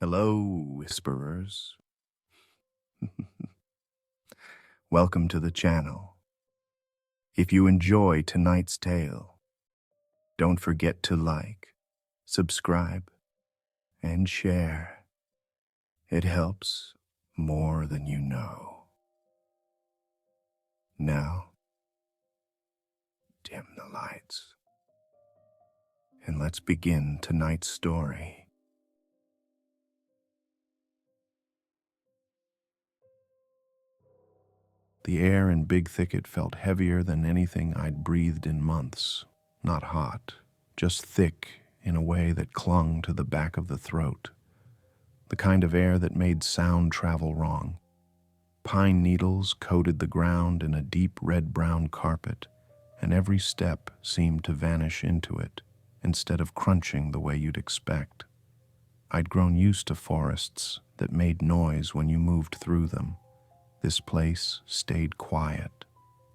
Hello, whisperers. Welcome to the channel. If you enjoy tonight's tale, don't forget to like, subscribe, and share. It helps more than you know. Now, dim the lights, and let's begin tonight's story. The air in Big Thicket felt heavier than anything I'd breathed in months. Not hot, just thick in a way that clung to the back of the throat. The kind of air that made sound travel wrong. Pine needles coated the ground in a deep red-brown carpet, and every step seemed to vanish into it, instead of crunching the way you'd expect. I'd grown used to forests that made noise when you moved through them. This place stayed quiet,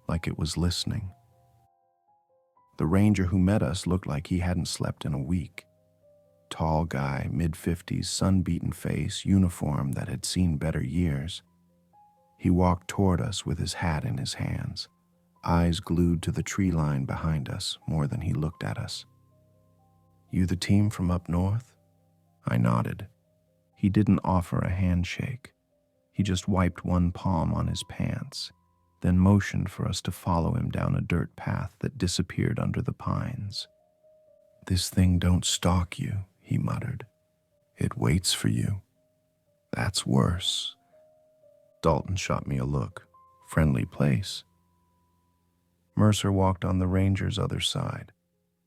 like it was listening. The ranger who met us looked like he hadn't slept in a week. Tall guy, mid-50s, sun-beaten face, uniform that had seen better years. He walked toward us with his hat in his hands, eyes glued to the tree line behind us more than he looked at us. "You the team from up north?" I nodded. He didn't offer a handshake. He just wiped one palm on his pants, then motioned for us to follow him down a dirt path that disappeared under the pines. "This thing don't stalk you," he muttered. "It waits for you. That's worse." Dalton shot me a look. Friendly place. Mercer walked on the ranger's other side,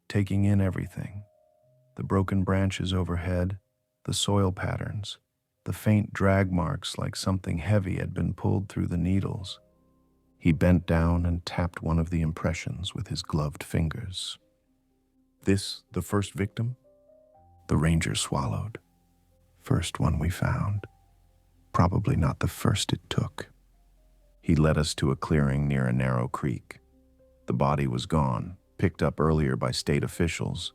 taking in everything. The broken branches overhead, the soil patterns, the faint drag marks like something heavy had been pulled through the needles. He bent down and tapped one of the impressions with his gloved fingers. "This the first victim?" The ranger swallowed. "First one we found. Probably not the first it took." He led us to a clearing near a narrow creek. The body was gone, picked up earlier by state officials,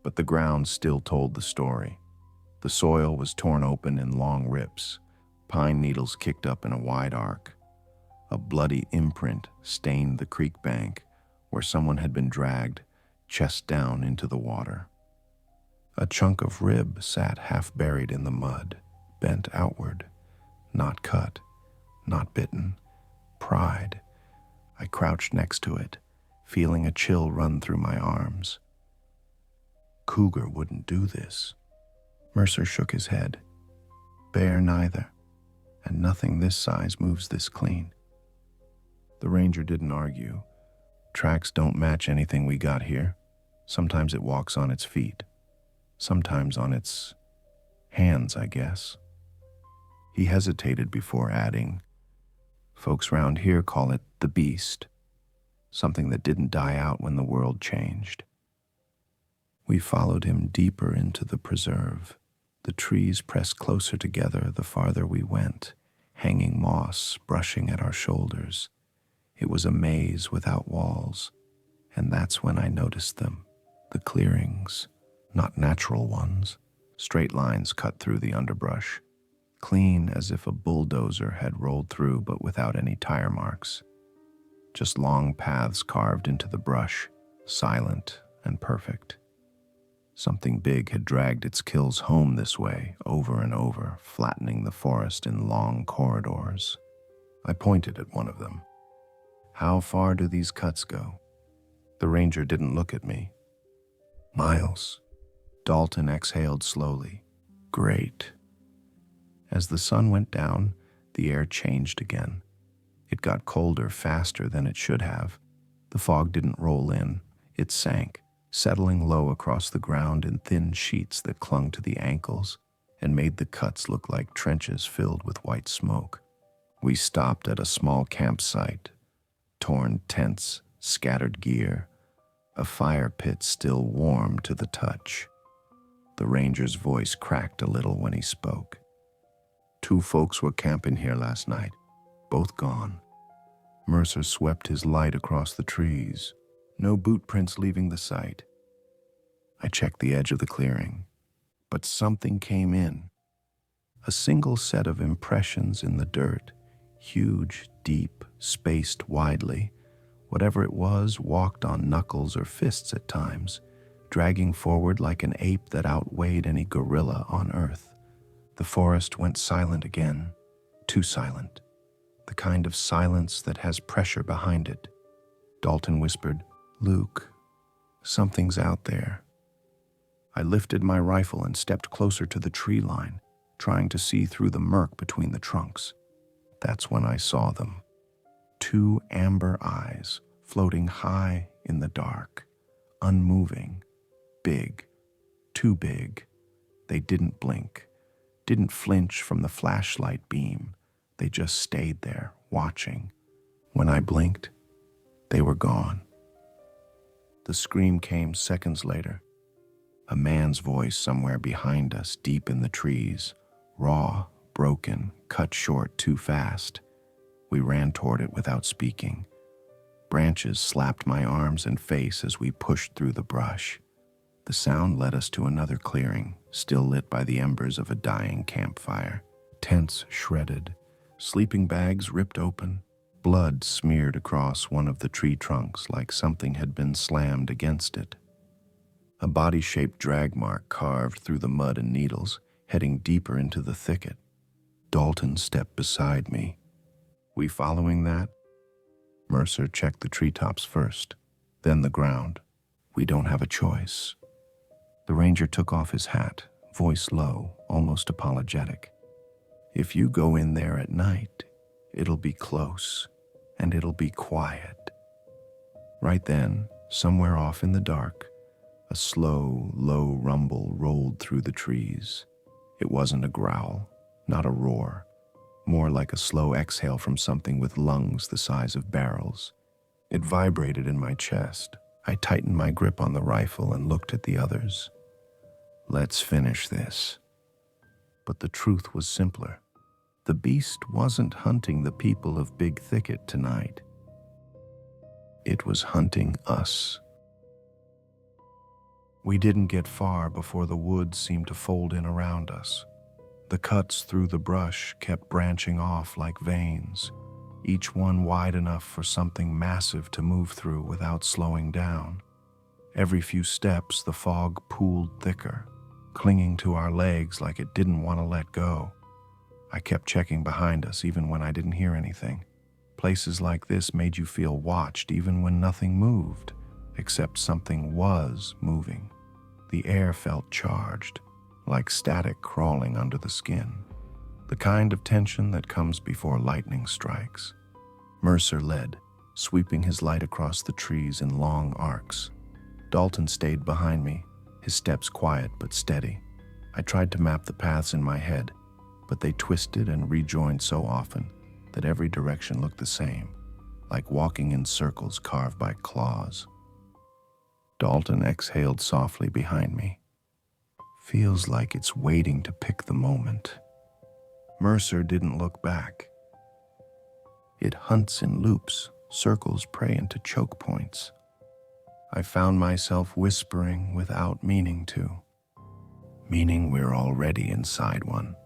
but the ground still told the story. The soil was torn open in long rips, pine needles kicked up in a wide arc. A bloody imprint stained the creek bank where someone had been dragged, chest down, into the water. A chunk of rib sat half buried in the mud, bent outward. Not cut, not bitten. Pride. I crouched next to it, feeling a chill run through my arms. Cougar wouldn't do this. Mercer shook his head. Bear neither, and nothing this size moves this clean. The ranger didn't argue. Tracks don't match anything we got here. Sometimes it walks on its feet. Sometimes on its hands, I guess. He hesitated before adding, "Folks round here call it the beast, something that didn't die out when the world changed." We followed him deeper into the preserve. The trees pressed closer together the farther we went, hanging moss brushing at our shoulders. It was a maze without walls, and that's when I noticed them. The clearings, not natural ones, straight lines cut through the underbrush, clean as if a bulldozer had rolled through but without any tire marks. Just long paths carved into the brush, silent and perfect. Something big had dragged its kills home this way, over and over, flattening the forest in long corridors. I pointed at one of them. "How far do these cuts go?" The ranger didn't look at me. "Miles." Dalton exhaled slowly. "Great." As the sun went down, the air changed again. It got colder faster than it should have. The fog didn't roll in. It sank, settling low across the ground in thin sheets that clung to the ankles and made the cuts look like trenches filled with white smoke. We stopped at a small campsite. Torn tents, scattered gear, a fire pit still warm to the touch. The ranger's voice cracked a little when he spoke. "2 folks were camping here last night, both gone." Mercer swept his light across the trees. No boot prints leaving the site. I checked the edge of the clearing, but something came in. A single set of impressions in the dirt, huge, deep, spaced widely. Whatever it was walked on knuckles or fists at times, dragging forward like an ape that outweighed any gorilla on earth. The forest went silent again, too silent. The kind of silence that has pressure behind it. Dalton whispered, "Luke, something's out there." I lifted my rifle and stepped closer to the tree line, trying to see through the murk between the trunks. That's when I saw them. Two amber eyes floating high in the dark, unmoving, big, too big. They didn't blink, didn't flinch from the flashlight beam. They just stayed there, watching. When I blinked, they were gone. The scream came seconds later. A man's voice somewhere behind us, deep in the trees, raw, broken, cut short too fast. We ran toward it without speaking. Branches slapped my arms and face as we pushed through the brush. The sound led us to another clearing, still lit by the embers of a dying campfire. Tents shredded, sleeping bags ripped open, blood smeared across one of the tree trunks like something had been slammed against it. A body-shaped drag mark carved through the mud and needles, heading deeper into the thicket. Dalton stepped beside me. "We following that?" Mercer checked the treetops first, then the ground. "We don't have a choice." The ranger took off his hat, voice low, almost apologetic. "If you go in there at night, it'll be close, and it'll be quiet." Right then, somewhere off in the dark, a slow, low rumble rolled through the trees. It wasn't a growl, not a roar, more like a slow exhale from something with lungs the size of barrels. It vibrated in my chest. I tightened my grip on the rifle and looked at the others. "Let's finish this." But the truth was simpler. The beast wasn't hunting the people of Big Thicket tonight. It was hunting us. We didn't get far before the woods seemed to fold in around us. The cuts through the brush kept branching off like veins, each one wide enough for something massive to move through without slowing down. Every few steps, the fog pooled thicker, clinging to our legs like it didn't want to let go. I kept checking behind us even when I didn't hear anything. Places like this made you feel watched even when nothing moved, except something was moving. The air felt charged, like static crawling under the skin. The kind of tension that comes before lightning strikes. Mercer led, sweeping his light across the trees in long arcs. Dalton stayed behind me, his steps quiet but steady. I tried to map the paths in my head, but they twisted and rejoined so often that every direction looked the same, like walking in circles carved by claws. Dalton exhaled softly behind me. "Feels like it's waiting to pick the moment." Mercer didn't look back. "It hunts in loops, circles prey into choke points." I found myself whispering without meaning to. "Meaning we're already inside one."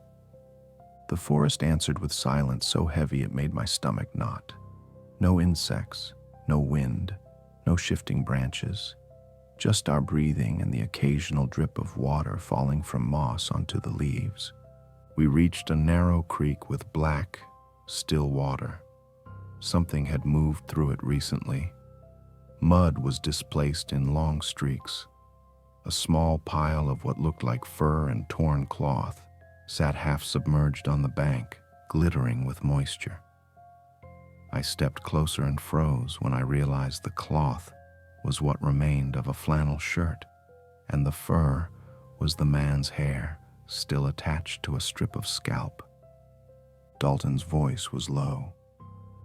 The forest answered with silence so heavy it made my stomach knot. No insects, no wind, no shifting branches. Just our breathing and the occasional drip of water falling from moss onto the leaves. We reached a narrow creek with black, still water. Something had moved through it recently. Mud was displaced in long streaks. A small pile of what looked like fur and torn cloth sat half submerged on the bank, glittering with moisture. I stepped closer and froze when I realized the cloth was what remained of a flannel shirt, and the fur was the man's hair, still attached to a strip of scalp. Dalton's voice was low.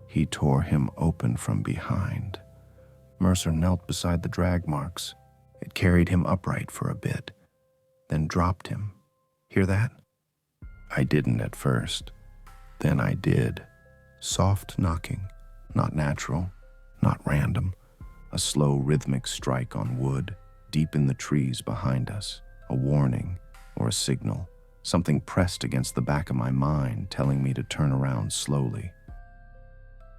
He tore him open from behind. Mercer knelt beside the drag marks. It carried him upright for a bit, then dropped him. Hear that? I didn't at first. Then I did. Soft knocking, not natural, not random. A slow rhythmic strike on wood, deep in the trees behind us. A warning or a signal. Something pressed against the back of my mind, telling me to turn around slowly.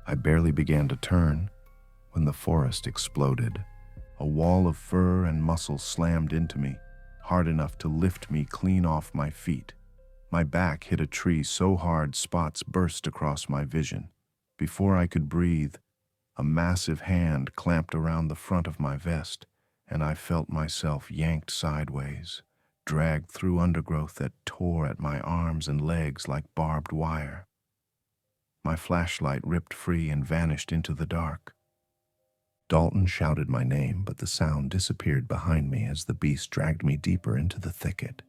I barely began to turn when the forest exploded. A wall of fur and muscle slammed into me, hard enough to lift me clean off my feet. My back hit a tree so hard spots burst across my vision. Before I could breathe, a massive hand clamped around the front of my vest, and I felt myself yanked sideways, dragged through undergrowth that tore at my arms and legs like barbed wire. My flashlight ripped free and vanished into the dark. Dalton shouted my name, but the sound disappeared behind me as the beast dragged me deeper into the thicket,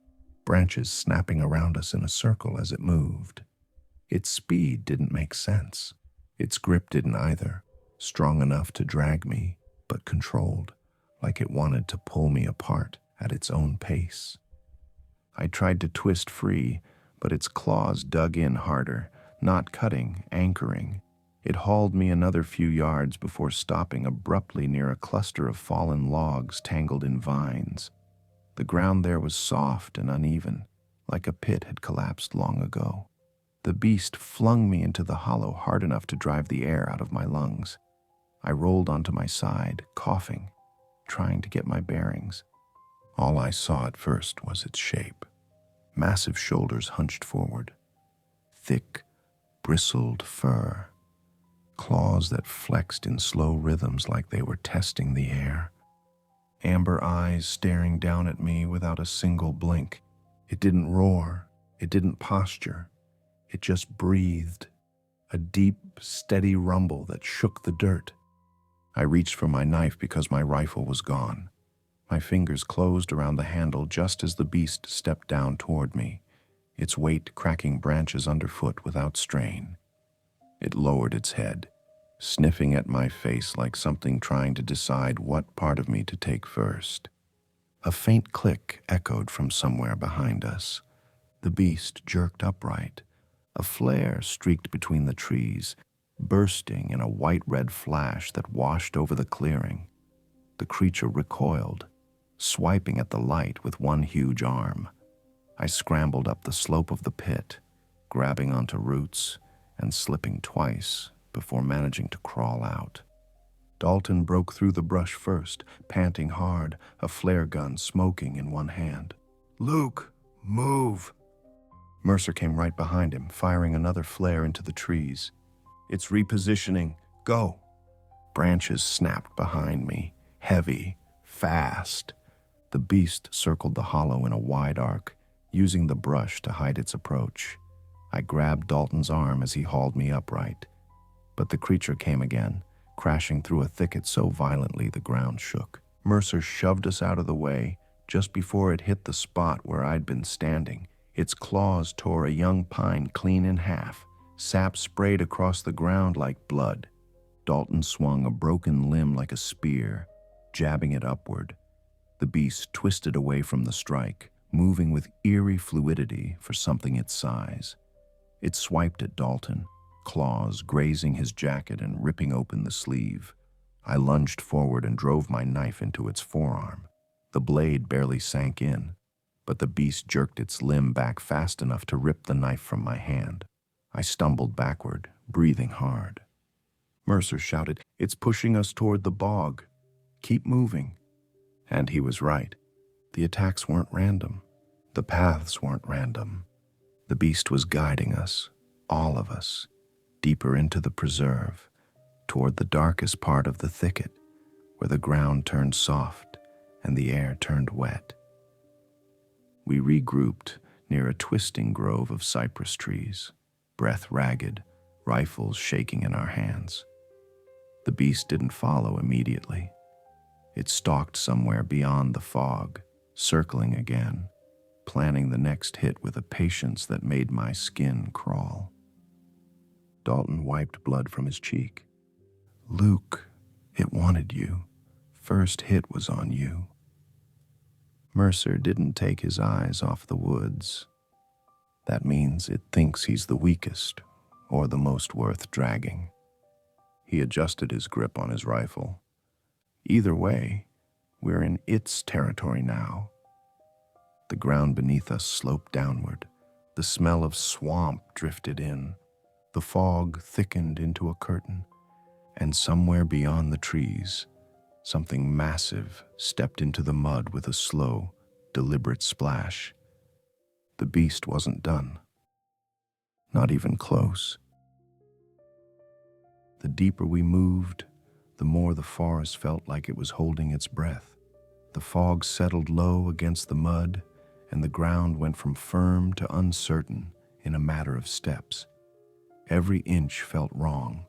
branches snapping around us in a circle as it moved. Its speed didn't make sense. Its grip didn't either, strong enough to drag me, but controlled, like it wanted to pull me apart at its own pace. I tried to twist free, but its claws dug in harder, not cutting, anchoring. It hauled me another few yards before stopping abruptly near a cluster of fallen logs tangled in vines. The ground there was soft and uneven, like a pit had collapsed long ago. The beast flung me into the hollow hard enough to drive the air out of my lungs. I rolled onto my side, coughing, trying to get my bearings. All I saw at first was its shape. Massive shoulders hunched forward, thick, bristled fur, claws that flexed in slow rhythms like they were testing the air. Amber eyes staring down at me without a single blink. It didn't roar, it didn't posture, it just breathed, a deep, steady rumble that shook the dirt. I reached for my knife because my rifle was gone. My fingers closed around the handle just as the beast stepped down toward me, its weight cracking branches underfoot without strain. It lowered its head, sniffing at my face like something trying to decide what part of me to take first. A faint click echoed from somewhere behind us. The beast jerked upright. A flare streaked between the trees, bursting in a white-red flash that washed over the clearing. The creature recoiled, swiping at the light with one huge arm. I scrambled up the slope of the pit, grabbing onto roots and slipping twice before managing to crawl out. Dalton broke through the brush first, panting hard, a flare gun smoking in one hand. "Luke, move!" Mercer came right behind him, firing another flare into the trees. "It's repositioning. Go!" Branches snapped behind me, heavy, fast. The beast circled the hollow in a wide arc, using the brush to hide its approach. I grabbed Dalton's arm as he hauled me upright. But the creature came again, crashing through a thicket so violently the ground shook. Mercer shoved us out of the way just before it hit the spot where I'd been standing. Its claws tore a young pine clean in half. Sap sprayed across the ground like blood. Dalton swung a broken limb like a spear, jabbing it upward. The beast twisted away from the strike, moving with eerie fluidity for something its size. It swiped at Dalton, claws grazing his jacket and ripping open the sleeve. I lunged forward and drove my knife into its forearm. The blade barely sank in, but the beast jerked its limb back fast enough to rip the knife from my hand. I stumbled backward, breathing hard. Mercer shouted, "It's pushing us toward the bog. Keep moving." And he was right. The attacks weren't random. The paths weren't random. The beast was guiding us, all of us, deeper into the preserve, toward the darkest part of the thicket, where the ground turned soft and the air turned wet. We regrouped near a twisting grove of cypress trees, breath ragged, rifles shaking in our hands. The beast didn't follow immediately. It stalked somewhere beyond the fog, circling again, planning the next hit with a patience that made my skin crawl. Dalton wiped blood from his cheek. "Luke, it wanted you. First hit was on you." Mercer didn't take his eyes off the woods. That means it thinks he's the weakest, or the most worth dragging. He adjusted his grip on his rifle. Either way, we're in its territory now. The ground beneath us sloped downward. The smell of swamp drifted in. The fog thickened into a curtain. And somewhere beyond the trees, something massive stepped into the mud with a slow, deliberate splash. The beast wasn't done. Not even close. The deeper we moved, the more the forest felt like it was holding its breath. The fog settled low against the mud, and the ground went from firm to uncertain in a matter of steps. Every inch felt wrong,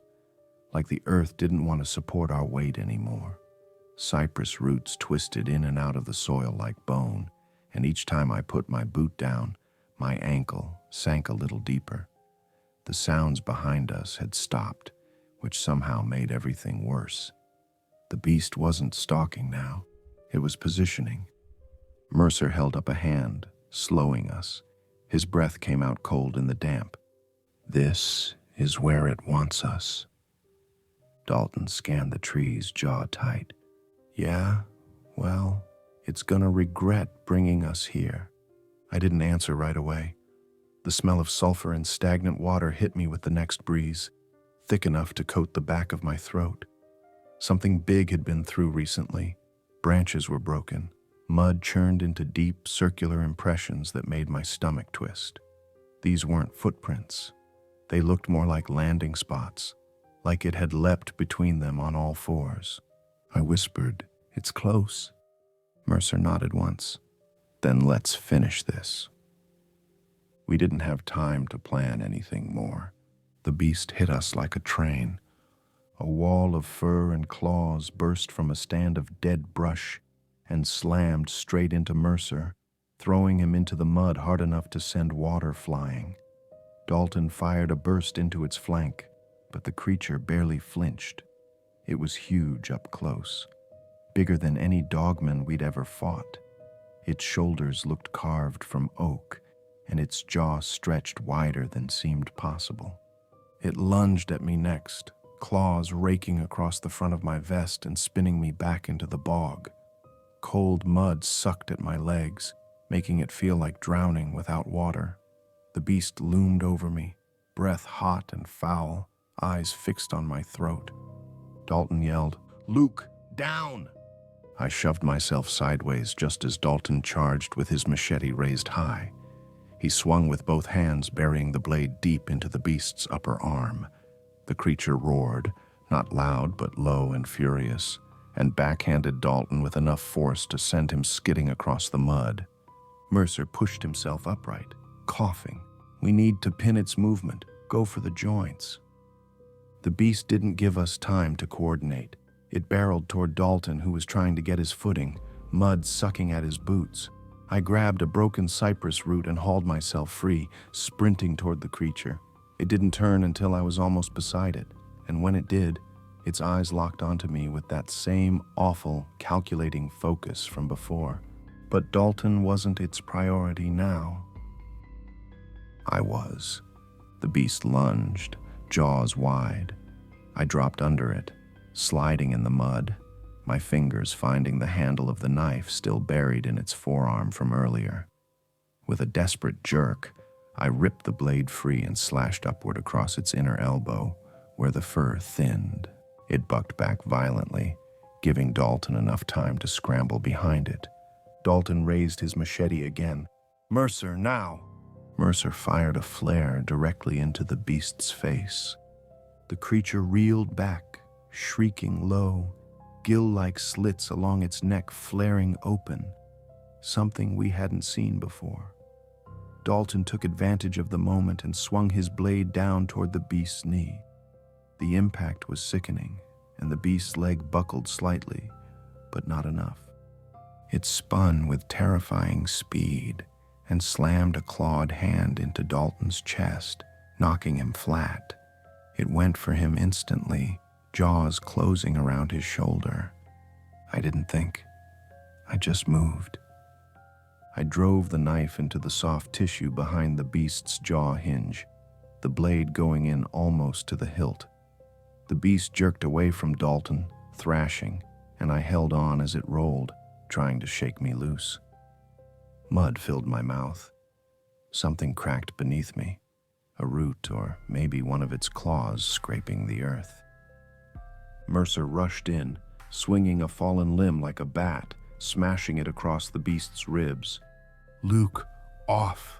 like the earth didn't want to support our weight anymore. Cypress roots twisted in and out of the soil like bone, and each time I put my boot down, my ankle sank a little deeper. The sounds behind us had stopped, which somehow made everything worse. The beast wasn't stalking now. It was positioning. Mercer held up a hand, slowing us. His breath came out cold in the damp. This is where it wants us. Dalton scanned the trees, jaw tight. Yeah, well, it's gonna regret bringing us here. I didn't answer right away. The smell of sulfur and stagnant water hit me with the next breeze, thick enough to coat the back of my throat. Something big had been through recently. Branches were broken. Mud churned into deep, circular impressions that made my stomach twist. These weren't footprints. They looked more like landing spots, like it had leapt between them on all fours. I whispered, "It's close." Mercer nodded once. "Then let's finish this." We didn't have time to plan anything more. The beast hit us like a train. A wall of fur and claws burst from a stand of dead brush and slammed straight into Mercer, throwing him into the mud hard enough to send water flying. Dalton fired a burst into its flank, but the creature barely flinched. It was huge up close, bigger than any dogman we'd ever fought. Its shoulders looked carved from oak, and its jaw stretched wider than seemed possible. It lunged at me next, claws raking across the front of my vest and spinning me back into the bog. Cold mud sucked at my legs, making it feel like drowning without water. The beast loomed over me, breath hot and foul, eyes fixed on my throat. Dalton yelled, "Luke, down!" I shoved myself sideways just as Dalton charged with his machete raised high. He swung with both hands, burying the blade deep into the beast's upper arm. The creature roared, not loud but low and furious, and backhanded Dalton with enough force to send him skidding across the mud. Mercer pushed himself upright, coughing. "We need to pin its movement, go for the joints." The beast didn't give us time to coordinate. It barreled toward Dalton, who was trying to get his footing, mud sucking at his boots. I grabbed a broken cypress root and hauled myself free, sprinting toward the creature. It didn't turn until I was almost beside it, and when it did, its eyes locked onto me with that same awful, calculating focus from before. But Dalton wasn't its priority now. I was. The beast lunged, jaws wide. I dropped under it, sliding in the mud, my fingers finding the handle of the knife still buried in its forearm from earlier. With a desperate jerk, I ripped the blade free and slashed upward across its inner elbow, where the fur thinned. It bucked back violently, giving Dalton enough time to scramble behind it. Dalton raised his machete again. "Mercer, now!" Mercer fired a flare directly into the beast's face. The creature reeled back, shrieking low, gill-like slits along its neck flaring open, something we hadn't seen before. Dalton took advantage of the moment and swung his blade down toward the beast's knee. The impact was sickening, and the beast's leg buckled slightly, but not enough. It spun with terrifying speed and slammed a clawed hand into Dalton's chest, knocking him flat. It went for him instantly, jaws closing around his shoulder. I didn't think. I just moved. I drove the knife into the soft tissue behind the beast's jaw hinge, the blade going in almost to the hilt. The beast jerked away from Dalton, thrashing, and I held on as it rolled, trying to shake me loose. Mud filled my mouth. Something cracked beneath me, a root or maybe one of its claws scraping the earth. Mercer rushed in, swinging a fallen limb like a bat, smashing it across the beast's ribs. "Luke, off!"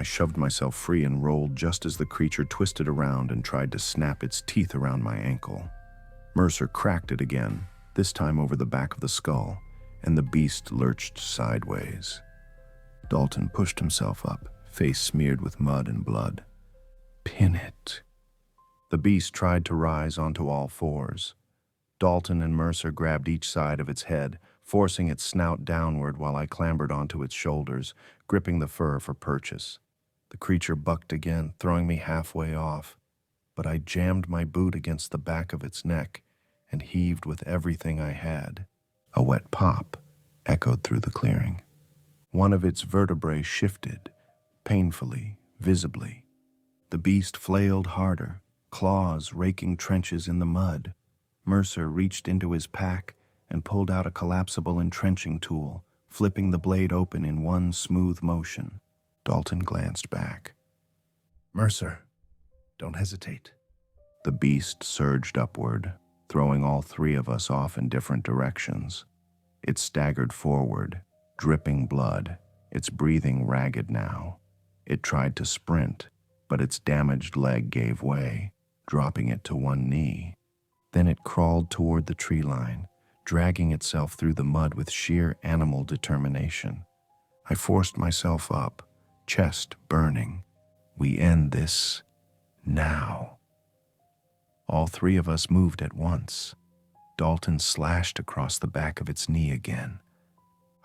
I shoved myself free and rolled just as the creature twisted around and tried to snap its teeth around my ankle. Mercer cracked it again, this time over the back of the skull, and the beast lurched sideways. Dalton pushed himself up, face smeared with mud and blood. "Pin it." The beast tried to rise onto all fours. Dalton and Mercer grabbed each side of its head, forcing its snout downward while I clambered onto its shoulders, gripping the fur for purchase. The creature bucked again, throwing me halfway off, but I jammed my boot against the back of its neck and heaved with everything I had. A wet pop echoed through the clearing. One of its vertebrae shifted, painfully, visibly. The beast flailed harder, claws raking trenches in the mud. Mercer reached into his pack and pulled out a collapsible entrenching tool, flipping the blade open in one smooth motion. Dalton glanced back. "Mercer, don't hesitate." The beast surged upward, throwing all three of us off in different directions. It staggered forward, dripping blood, its breathing ragged now. It tried to sprint, but its damaged leg gave way, dropping it to one knee. Then it crawled toward the tree line, dragging itself through the mud with sheer animal determination. I forced myself up, chest burning. We end this now. All three of us moved at once. Dalton slashed across the back of its knee again.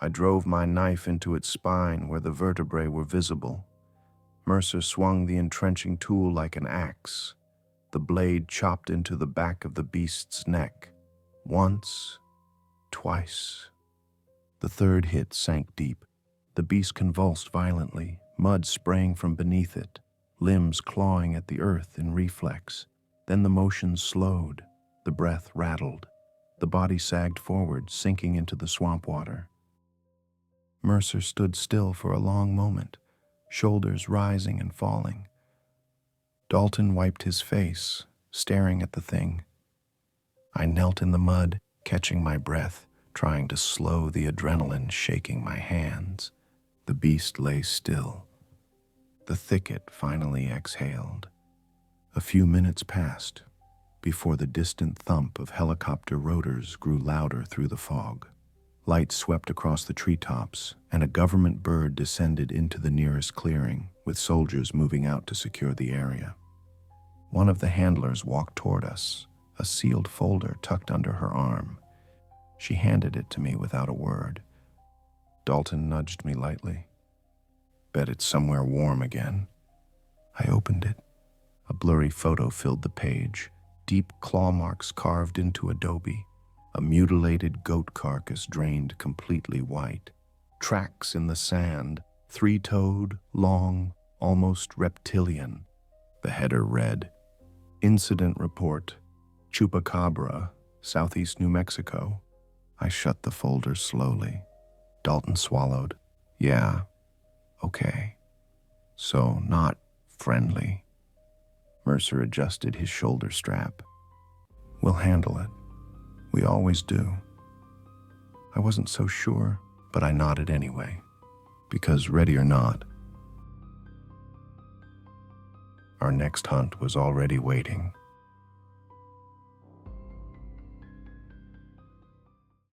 I drove my knife into its spine where the vertebrae were visible. Mercer swung the entrenching tool like an axe. The blade chopped into the back of the beast's neck. Once, twice. The third hit sank deep. The beast convulsed violently, mud spraying from beneath it, limbs clawing at the earth in reflex. Then the motion slowed, the breath rattled. The body sagged forward, sinking into the swamp water. Mercer stood still for a long moment, shoulders rising and falling. Dalton wiped his face, staring at the thing. I knelt in the mud, catching my breath, trying to slow the adrenaline shaking my hands. The beast lay still. The thicket finally exhaled. A few minutes passed before the distant thump of helicopter rotors grew louder through the fog. Light swept across the treetops, and a government bird descended into the nearest clearing, with soldiers moving out to secure the area. One of the handlers walked toward us, a sealed folder tucked under her arm. She handed it to me without a word. Dalton nudged me lightly. "Bet it's somewhere warm again." I opened it. A blurry photo filled the page, deep claw marks carved into adobe. A mutilated goat carcass drained completely white. Tracks in the sand, three-toed, long, almost reptilian. The header read, "Incident report, Chupacabra, Southeast New Mexico." I shut the folder slowly. Dalton swallowed. "Yeah, okay. So not friendly." Mercer adjusted his shoulder strap. "We'll handle it. We always do." I wasn't so sure, but I nodded anyway, because ready or not, our next hunt was already waiting.